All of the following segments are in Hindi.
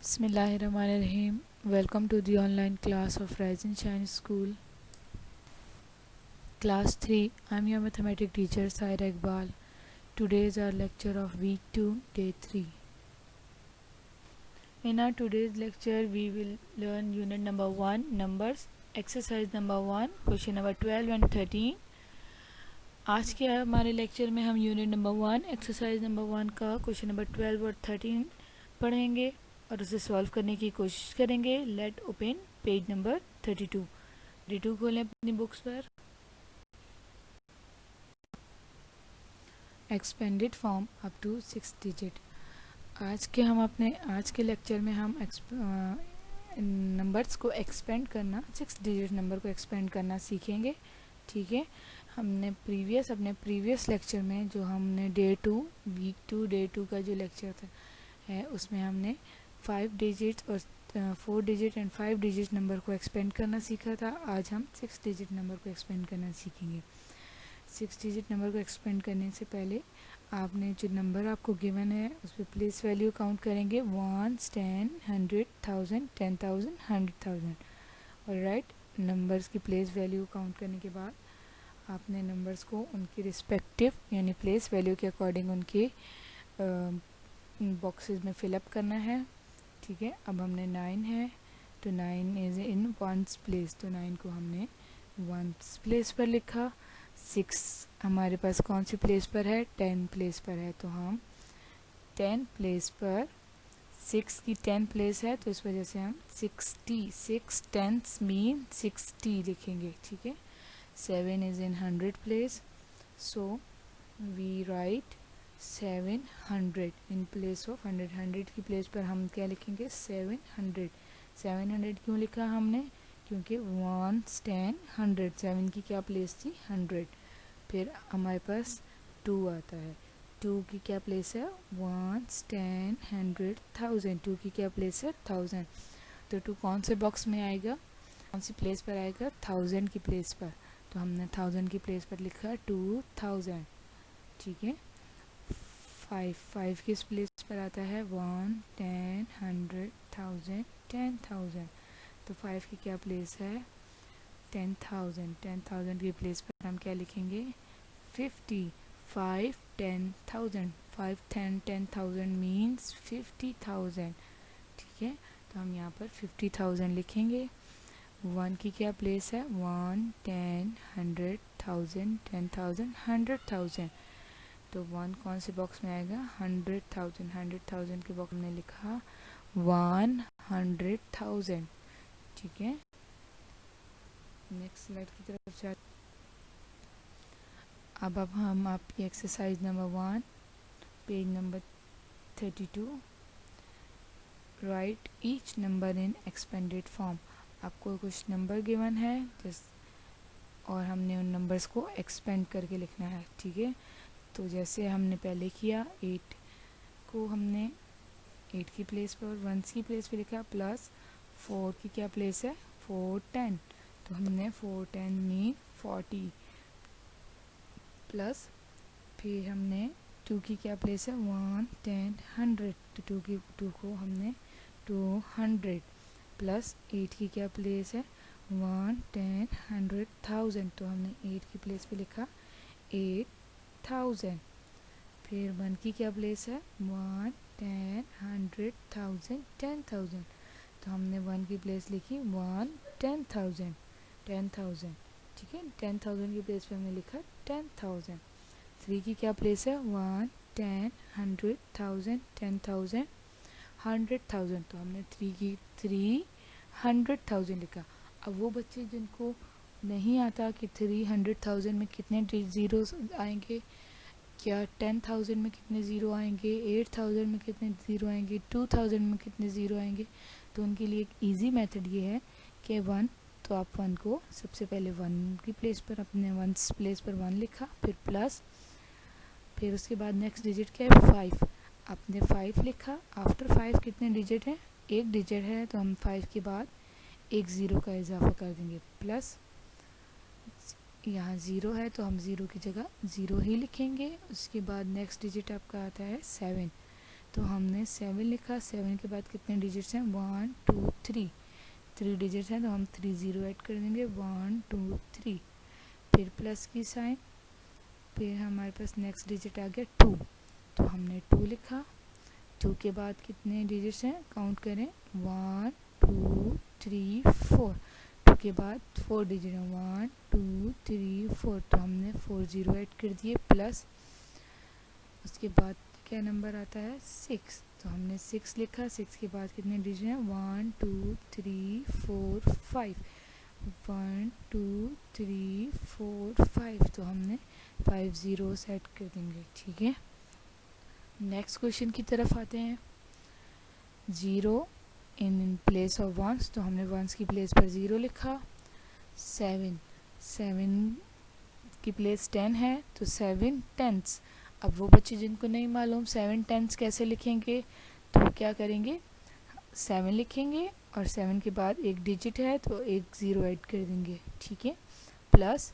Bismillahirrahmanirrahim. Welcome to the online class of Rise and Shine School. Class 3. I'm your mathematics teacher Saira Iqbal. Today is our lecture of week 2, day 3. In our today's lecture, we will learn unit number 1, numbers, exercise number 1, question number 12 and 13. आज के हमारे लेक्चर में हम यूनिट नंबर 1, एक्सरसाइज नंबर 1 का क्वेश्चन नंबर 12 और 13 पढ़ेंगे और उसे सॉल्व करने की कोशिश करेंगे. लेट ओपन पेज नंबर 32 खोलें अपनी बुक्स पर. Expanded form up to 6 digit. आज के लेक्चर में हम नंबर्स को एक्सपेंड करना, 6 डिजिट नंबर को एक्सपेंड करना सीखेंगे. ठीक है, हमने अपने प्रीवियस लेक्चर में जो हमने वीक 2 डे 2 का जो लेक्चर है उसमें हमने 5 डिजिट और 4 डिजिट एंड 5 डिजिट नंबर को एक्सपेंड करना सीखा था. आज हम 6 डिजिट नंबर को एक्सपेंड करना सीखेंगे. 6 डिजिट नंबर को एक्सपेंड करने से पहले आपने जो नंबर आपको गिवन है उस पर प्लेस वैल्यू काउंट करेंगे. 1, 10, 100, 1000, 10,000, 100,000. और राइट, नंबर्स की प्लेस वैल्यू काउंट करने के बाद आपने नंबर्स को उनकी रिस्पेक्टिव यानी प्लेस वैल्यू के अकॉर्डिंग उनके बॉक्सेस में फिलअप करना है. ठीक है, अब हमने 9 है तो 9 इज इन वंस प्लेस, तो 9 को हमने वंस प्लेस पर लिखा. 6 हमारे पास कौन सी प्लेस पर है? 10 प्लेस पर है, तो हम 10 प्लेस पर 6 की 10 प्लेस है तो इस वजह से हम 6 टेंथ्स मीन 60 लिखेंगे. ठीक है, 7 is in 100 place, so we write 700 in place of 100. 100 की प्लेस पर हम क्या लिखेंगे? 700. 700 क्यों लिखा हमने? क्योंकि 1, 10, 100. 7 की क्या प्लेस थी? 100. फिर हमारे पास 2 आता है. 2 की क्या प्लेस है? 1, 10, 100, 1000. 2 की क्या प्लेस है? 1000. तो 2 कौन से बॉक्स में आएगा? कौन सी प्लेस पर आएगा? 1000 की प्लेस पर. तो हमने 1000 की प्लेस पर लिखा 2000. ठीक है, 5 किस प्लेस पर आता है? 1, 10, 100, 1000, 10,000. तो 5 की क्या प्लेस है? 10,000. 10,000 की प्लेस पर हम क्या लिखेंगे? 50. 5, 10,000. 5, 10, 10,000 मीन्स 50,000. ठीक है, तो हम यहाँ पर 50,000 लिखेंगे. 1 की क्या प्लेस है? 1, 10, 100, 1000, 10,000, 100,000. तो 1 कौन से बॉक्स में आएगा? 100,000. 100,000 के बॉक्स में लिखा 100,000. ठीक है, नेक्स्ट स्लाइड की तरफ जाते. अब हम आपकी exercise number 1, page number 32. Right each number in expanded form. आपको कुछ नंबर गिवन है और हमने उन नंबर्स को एक्सपेंड करके लिखना है. ठीक है, तो जैसे हमने पहले किया, 8 को हमने 8 की प्लेस पर 1 की प्लेस पे लिखा, प्लस 4 की क्या प्लेस है? 4, 10. तो हमने 4, 10 मीन 40. प्लस फिर हमने 2 की क्या प्लेस है? 1, 10, 100. तो 2 को हमने 200. प्लस 8 की क्या प्लेस है? 1, 10, 100, 1000. तो हमने 8 की प्लेस पे लिखा 8,000. फिर 1 की क्या प्लेस है? 1, 10, 100, 1000, 10,000. तो हमने 1 की प्लेस लिखी 1, 10,000. 10,000. ठीक है, 10,000 की प्लेस पे हमने लिखा 10,000. 3 की क्या प्लेस है? 1, 10, 100, 1000, 10,000, 100,000. तो हमने 300,000 लिखा. अब वो बच्चे जिनको नहीं आता कि 300,000 में कितने ज़ीरो आएंगे, क्या 10,000 में कितने ज़ीरो आएंगे, 8,000 में कितने ज़ीरो आएंगे, 2,000 में कितने ज़ीरो आएंगे, तो उनके लिए एक इजी मेथड ये है कि 1, तो आप 1 को सबसे पहले 1 की प्लेस पर अपने 1 प्लेस पर 1 लिखा, फिर प्लस, फिर उसके बाद नेक्स्ट डिजिट क्या है? 5. आपने 5 लिखा. आफ्टर 5 कितने डिजिट हैं? 1 डिजिट है, तो हम 5 के बाद एक ज़ीरो का इजाफा कर देंगे. प्लस यहाँ 0 है तो हम 0 की जगह 0 ही लिखेंगे. उसके बाद नेक्स्ट डिजिट आपका आता है 7. तो हमने 7 लिखा। 7 के बाद कितने डिजिट्स हैं? 1 2 3, 3 डिजिट्स हैं तो हम 3 ज़ीरो ऐड कर देंगे। 1 2 3, फिर प्लस की साइन, फिर हमारे पास नेक्स्ट डिजिट आ गया 2, तो हमने 2 लिखा। 2 के बाद कितने डिजिट्स हैं? काउंट करें। 1 2 3 4, 2 के बाद 4 डिजिट हैं। 1 2 3 4, तो हमने 4 ज़ीरो ऐड कर दिए। प्लस उसके बाद क्या नंबर आता है? 6, तो हमने 6 लिखा। 6 के बाद कितने डिजिट हैं? 1 2 3 4 5, 1 2 3 4 5, तो हमने 5 ज़ीरो सेट कर देंगे। ठीक है, नेक्स्ट क्वेश्चन की तरफ आते हैं। 0 इन प्लेस ऑफ वंस, तो हमने वंस की प्लेस पर 0 लिखा। 7 की प्लेस 10 है तो 7 टेंथ्स। अब वो बच्चे जिनको नहीं मालूम 7 टेंथ्स कैसे लिखेंगे, तो क्या करेंगे? 7 लिखेंगे और 7 के बाद एक डिजिट है तो एक ज़ीरो ऐड कर देंगे। ठीक है, प्लस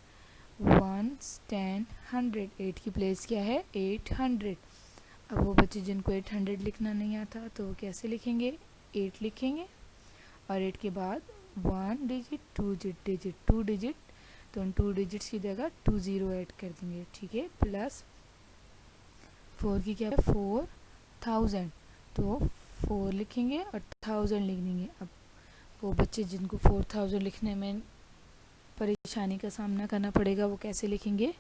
1 10 100, 8 की प्लेस क्या है? 800। अब वो बच्चे जिनको 800 लिखना नहीं आता तो वो कैसे लिखेंगे? 8 लिखेंगे और 8 के बाद 1 डिजिट 2 डिजिट 2 डिजिट, तो उन 2 डिजिट्स की जगह 2 ज़ीरो ऐड कर देंगे। ठीक है, प्लस 4 की क्या है? 4000, तो 4 लिखेंगे और 1000 लिख देंगे। अब वो बच्चे जिनको 4000 लिखने में परेशानी का सामना करना पड़ेगा वो कैसे लिखेंगे?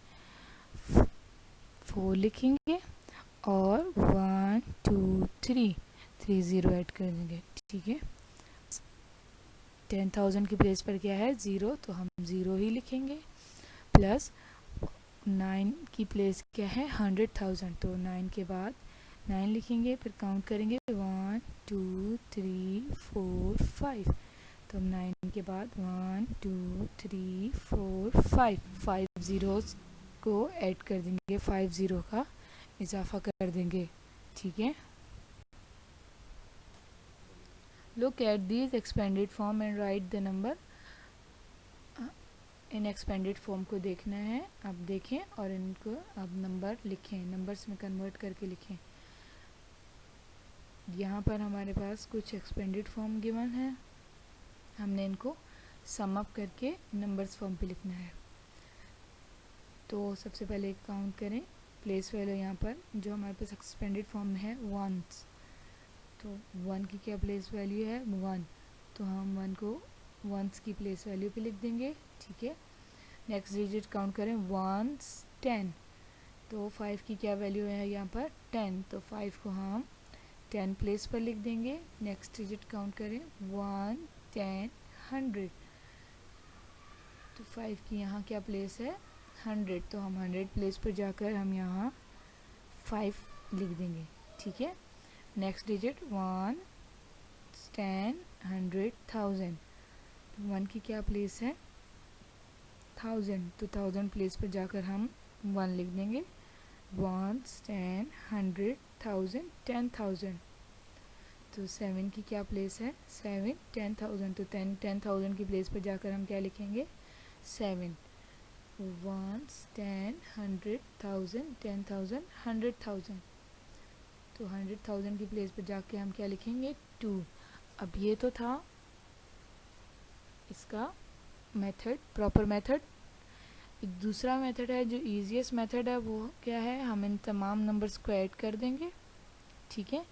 4 लिखेंगे और 1 2 3 3 ज़ीरो ऐड कर देंगे। ठीक है, 10,000 की प्लेस पर क्या है? 0, तो हम 0 ही लिखेंगे। प्लस 9 की प्लेस क्या है? 100,000, तो 9 के बाद 9 लिखेंगे, फिर काउंट करेंगे 1 2 3 4 5, तो हम 9 के बाद 1 2 3 4 5, 5 ज़ीरोज़ को ऐड कर देंगे, 5 ज़ीरो का इजाफा कर देंगे। ठीक है, look at this expanded form and right the number. In expanded form को देखना है, आप देखें और इनको अब नंबर लिखें, नंबर्स में कन्वर्ट करके लिखें। यहाँ पर हमारे पास कुछ एक्सपेंडेड फॉर्म गिवन है, हमने इनको सम अप करके नंबर्स फॉर्म पे लिखना है। तो सबसे पहले काउंट करें प्लेस वैल्यू। यहाँ पर जो हमारे पास एक्सपेंडेड फॉर्म में है वंस, तो 1 की क्या प्लेस वैल्यू है? 1, तो हम 1 को वंस की प्लेस वैल्यू पे लिख देंगे। ठीक है, नेक्स्ट डिजिट काउंट करें 1 10, तो 5 की क्या वैल्यू है यहाँ पर? 10, तो 5 को हम 10 प्लेस पर लिख देंगे। नेक्स्ट डिजिट काउंट करें 1 10 100, तो 5 की यहाँ क्या प्लेस है? 100, तो हम 100 प्लेस पर जाकर हम यहाँ 5 लिख देंगे। ठीक है, नेक्स्ट डिजिट 1 10 100 1000, 1 की क्या प्लेस है? 1000, तो 1000 प्लेस पर जाकर हम 1 लिख देंगे। 1 10 100 1000 10,000, तो 7 की क्या प्लेस है? 7 10,000, तो 10,000 की प्लेस पर जाकर हम क्या लिखेंगे? 7। 1 10 100 1000 10,000 100,000, तो 100,000 की प्लेस पर जाके हम क्या लिखेंगे? 2। अब ये तो था इसका मेथड, प्रॉपर मेथड। एक दूसरा मेथड है जो इजीएस्ट मेथड है, वो क्या है? हम इन तमाम नंबर्स को ऐड कर देंगे। ठीक है,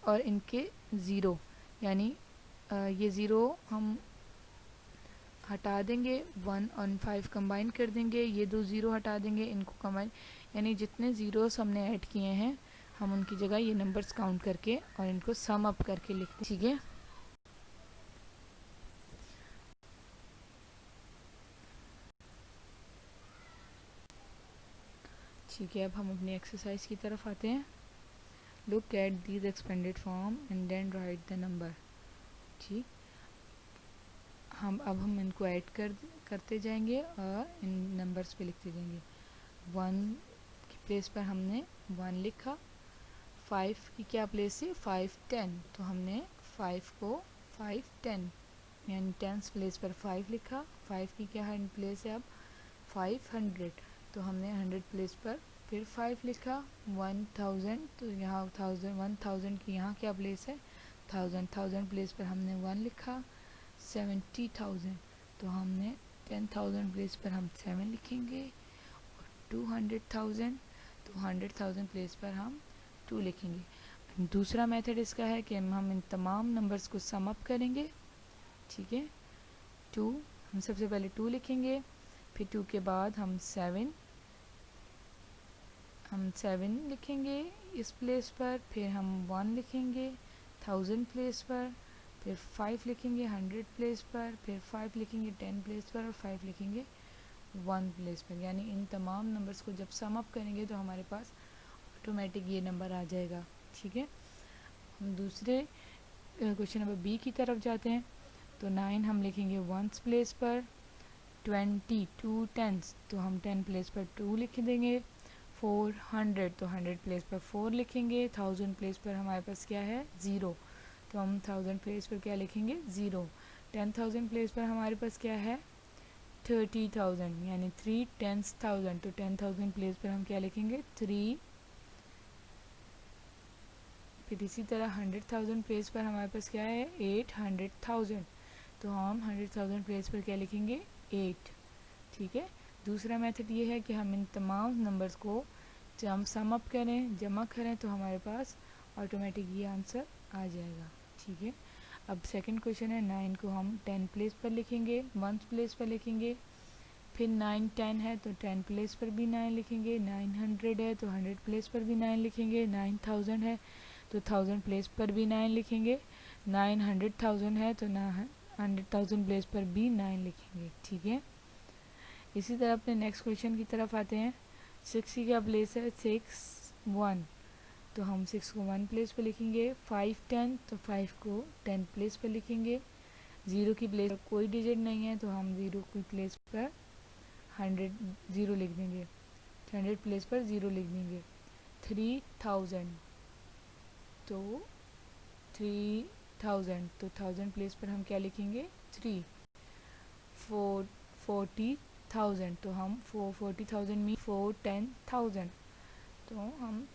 और इनके ज़ीरो, यानी ये ज़ीरो हम हटा देंगे, 1 और 5 कंबाइन कर देंगे, ये 2 ज़ीरो हटा देंगे, इनको कंबाइन, यानी जितने ज़ीरोस हमने ऐड किए हैं हम उनकी जगह ये नंबर्स काउंट करके और इनको सम अप करके लिखते हैं। ठीक है, ठीक है, अब हम अपनी एक्सरसाइज की तरफ आते हैं। Look at these expanded form and then write the number. ठीक, हम इनको ऐड करते जाएंगे और इन नंबर्स पे लिखते जाएंगे। 1 की प्लेस पर हमने 1 लिखा। 5 की क्या प्लेस है? 5 10, तो हमने 5 को 5 10, यानी 10 प्लेस पर 5 लिखा। 5 की क्या प्लेस है अब? 500, तो हमने 100 प्लेस पर फिर 5 लिखा, 1000, तो यहाँ 1000 की यहाँ क्या प्लेस है, 1000 प्लेस पर हमने 1 लिखा। 70,000, तो हमने 10,000 प्लेस पर हम 7 लिखेंगे। और 200,000, तो 100,000 प्लेस पर हम 2 लिखेंगे। दूसरा मेथड इसका है कि हम इन तमाम नंबर्स को सम अप करेंगे, ठीक है। 2, हम सबसे पहले 2 लिखेंगे, फिर 2 के बाद हम 7 लिखेंगे इस प्लेस पर, फिर हम 1 लिखेंगे 1000 प्लेस पर, फिर 5 लिखेंगे 100 प्लेस पर, फिर 5 लिखेंगे 10 प्लेस पर, और 5 लिखेंगे 1 प्लेस पर। यानी इन तमाम नंबर्स को जब सम अप करेंगे तो हमारे पास ऑटोमेटिक ये नंबर आ जाएगा, ठीक है। हम दूसरे क्वेश्चन नंबर बी की तरफ जाते हैं। तो 9 हम लिखेंगे 1 प्लेस पर, 20 2 10, तो हम 10 प्लेस पर 2 लिख देंगे। 400, तो 100 प्लेस पर 4 लिखेंगे। 1000 प्लेस पर हमारे पास क्या है, 0, तो हम 1000 प्लेस पर क्या लिखेंगे, 0। 10,000 प्लेस पर हमारे पास क्या है, 30,000, यानी 3 10,000, तो 10,000 प्लेस पर हम क्या लिखेंगे, 3। फिर इसी तरह 100,000 प्लेस पर हमारे पास क्या है, 800,000, तो हम 100,000 प्लेस पर क्या लिखेंगे, 8, ठीक है। दूसरा मेथड ये है कि हम इन तमाम नंबर्स को जब हम सम अप करें, जमा करें, तो हमारे पास ऑटोमेटिक ये आंसर आ जाएगा, ठीक है। अब सेकंड क्वेश्चन है, 9 को हम 10 प्लेस पर लिखेंगे, 1 प्लेस पर लिखेंगे। फिर 9 10 है तो 10 प्लेस पर भी 9 लिखेंगे। 900 है तो 100 प्लेस पर भी 9 लिखेंगे। 9000 है तो 1000 प्लेस पर भी 9 लिखेंगे। 900,000 है तो 100,000 प्लेस पर भी 9 लिखेंगे, ठीक है। इसी तरह अपने नेक्स्ट क्वेश्चन की तरफ आते हैं। 6 की क्या प्लेस है, 6 1, तो हम 6 को 1 प्लेस पर लिखेंगे। 5 10, तो 5 को 10 प्लेस पर लिखेंगे। 0 की प्लेस पर कोई डिजिट नहीं है तो हम 0 की प्लेस पर 100 0 लिख देंगे। 100 प्लेस पर 0 लिख देंगे। 3000, तो 3000, तो 1000 प्लेस पर हम क्या लिखेंगे, 3। 40,000, तो हम 40,000 में 4 10,000, तो हम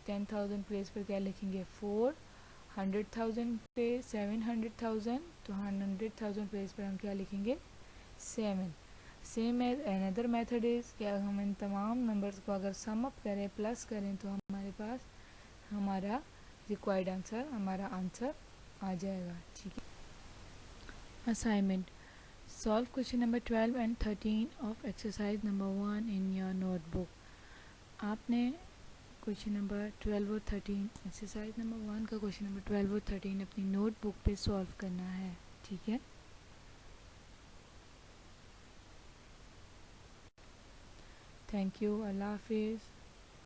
10,000 प्लेस पर क्या लिखेंगे, 4। 100,000 पे 700,000, तो 100,000 प्लेस पर हम क्या लिखेंगे, 7। Same as another method is, क्या हम इन तमाम नंबर्स को अगर सम अप करें, प्लस करें, तो हमारे पास हमारा रिक्वायर्ड आंसर, हमारा आंसर आ जाएगा, ठीक है। Assignment, solve question number 12 and 13 of exercise number 1 in your notebook. आपने क्वेश्चन नंबर 12 और 13, एक्सरसाइज नंबर 1 का क्वेश्चन नंबर 12 और 13 अपनी नोटबुक पे सॉल्व करना है, ठीक है। थैंक यू, अल्लाह हाफिज़।